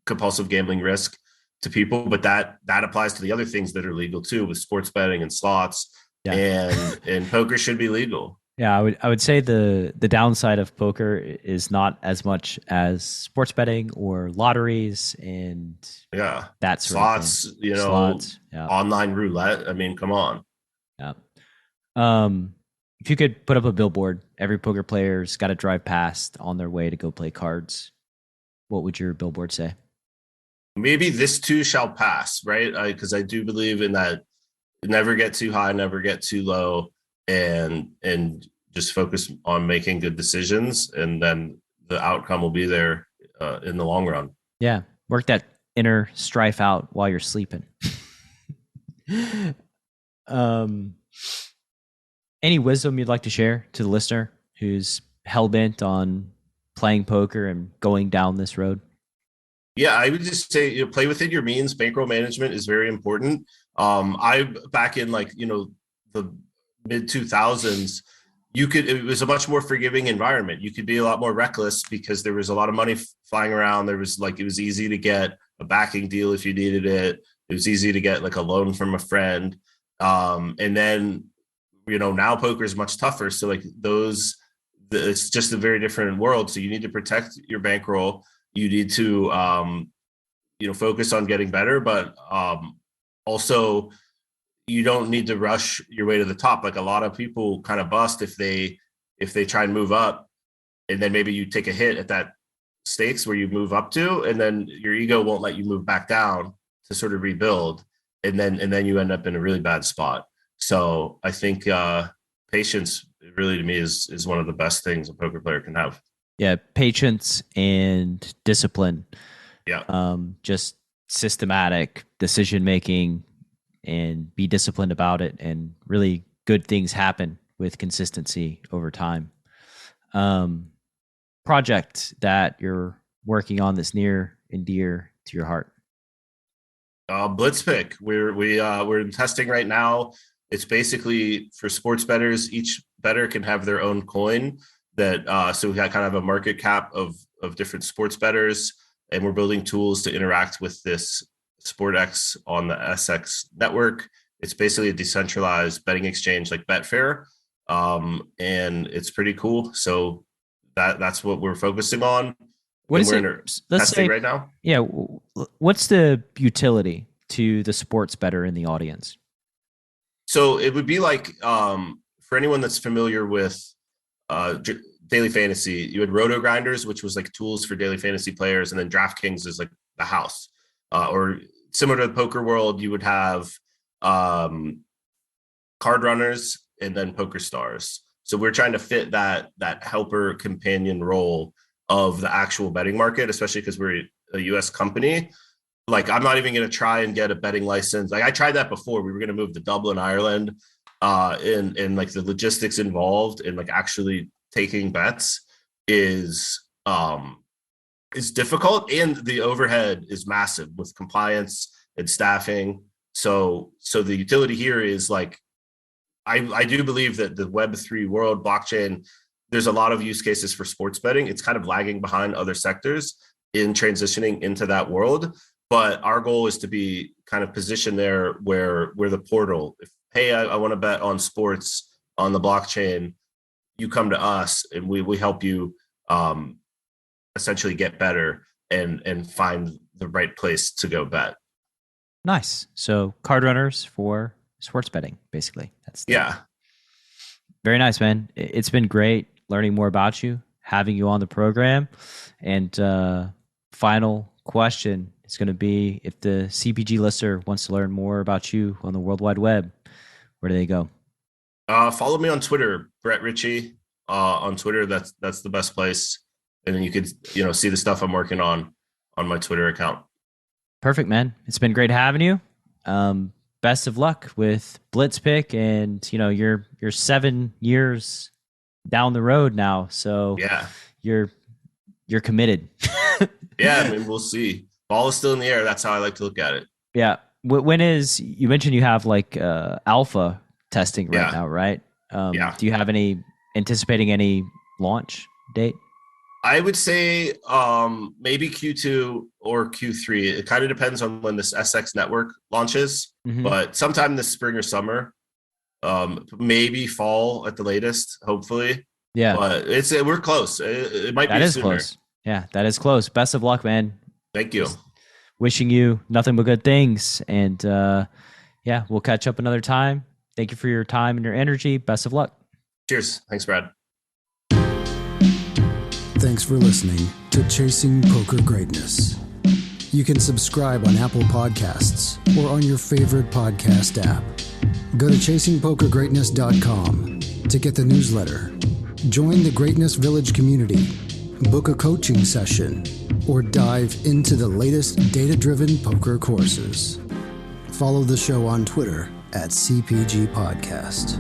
compulsive gambling risk to people, but that applies to the other things that are legal too, with sports betting and slots. Yeah. And poker should be legal. Yeah, I would say the downside of poker is not as much as sports betting or lotteries and that sort slots, of thing. You know, slots, online roulette. I mean, come on. Yeah. If you could put up a billboard, every poker player's got to drive past on their way to go play cards, what would your billboard say? Maybe this too shall pass, right? Because I do believe in that. Never get too high, never get too low, and just focus on making good decisions, and then the outcome will be there in the long run. Yeah, work that inner strife out while you're sleeping. Any wisdom you'd like to share to the listener who's hell-bent on playing poker and going down this road? Yeah, I would just say, play within your means. Bankroll management is very important. I back in like, the mid 2000s, it was a much more forgiving environment. You could be a lot more reckless because there was a lot of money flying around. There was like, it was easy to get a backing deal if you needed it. It was easy to get like a loan from a friend. And then, now poker is much tougher. So like it's just a very different world. So you need to protect your bankroll. You need to, focus on getting better, but also you don't need to rush your way to the top. Like a lot of people kind of bust if they try and move up, and then maybe you take a hit at that stakes where you move up to, and then your ego won't let you move back down to sort of rebuild, and then you end up in a really bad spot. So I think patience really to me is one of the best things a poker player can have. Yeah, patience and discipline. Yeah. Just systematic decision making and be disciplined about it, and really good things happen with consistency over time. Project that you're working on that's near and dear to your heart. Blitzpick. We're in testing right now. It's basically for sports bettors. Each bettor can have their own coin that so we kind of have a market cap of different sports bettors, and we're building tools to interact with this SportX on the SX network. It's basically a decentralized betting exchange like Betfair, and it's pretty cool. So that's what we're focusing on. What is it? Let's say right now. Yeah, what's the utility to the sports bettor in the audience? So it would be like, for anyone that's familiar with daily fantasy, you had roto grinders, which was like tools for daily fantasy players, and then DraftKings is like the house. Or similar to the poker world, you would have card runners and then poker stars. So we're trying to fit that helper companion role of the actual betting market, especially because we're a US company. Like, I'm not even going to try and get a betting license. Like, I tried that before. We were going to move to Dublin, Ireland, and like the logistics involved in like actually taking bets is difficult, and the overhead is massive with compliance and staffing. So the utility here is like, I do believe that the Web3 world, blockchain, there's a lot of use cases for sports betting. It's kind of lagging behind other sectors in transitioning into that world. But our goal is to be kind of positioned there where we're the portal. If, hey, I want to bet on sports on the blockchain, you come to us and we help you essentially get better and find the right place to go bet. Nice. So card runners for sports betting, basically. Yeah. Very nice, man. It's been great learning more about you, having you on the program. And final question is going to be, if the CPG listener wants to learn more about you on the World Wide Web, where do they go? Follow me on Twitter, Brett Richey, on Twitter. That's the best place. And then you could, see the stuff I'm working on my Twitter account. Perfect, man. It's been great having you. Best of luck with Blitzpick, and you're 7 years down the road now. So yeah, you're committed. Yeah, I mean, we'll see. Ball is still in the air. That's how I like to look at it. Yeah. When you mentioned you have like alpha testing right now, right? Yeah. Do you have anticipating any launch date? I would say maybe Q2 or Q3. It kind of depends on when this SX network launches, but sometime this spring or summer, maybe fall at the latest, hopefully. Yeah. But we're close. It might that be is sooner. Close. Yeah, that is close. Best of luck, man. Thank you. Just wishing you nothing but good things. And we'll catch up another time. Thank you for your time and your energy. Best of luck. Cheers. Thanks, Brad. Thanks for listening to Chasing Poker Greatness. You can subscribe on Apple Podcasts or on your favorite podcast app. Go to chasingpokergreatness.com to get the newsletter. Join the Greatness Village community, book a coaching session, or dive into the latest data-driven poker courses. Follow the show on Twitter @CPG Podcast.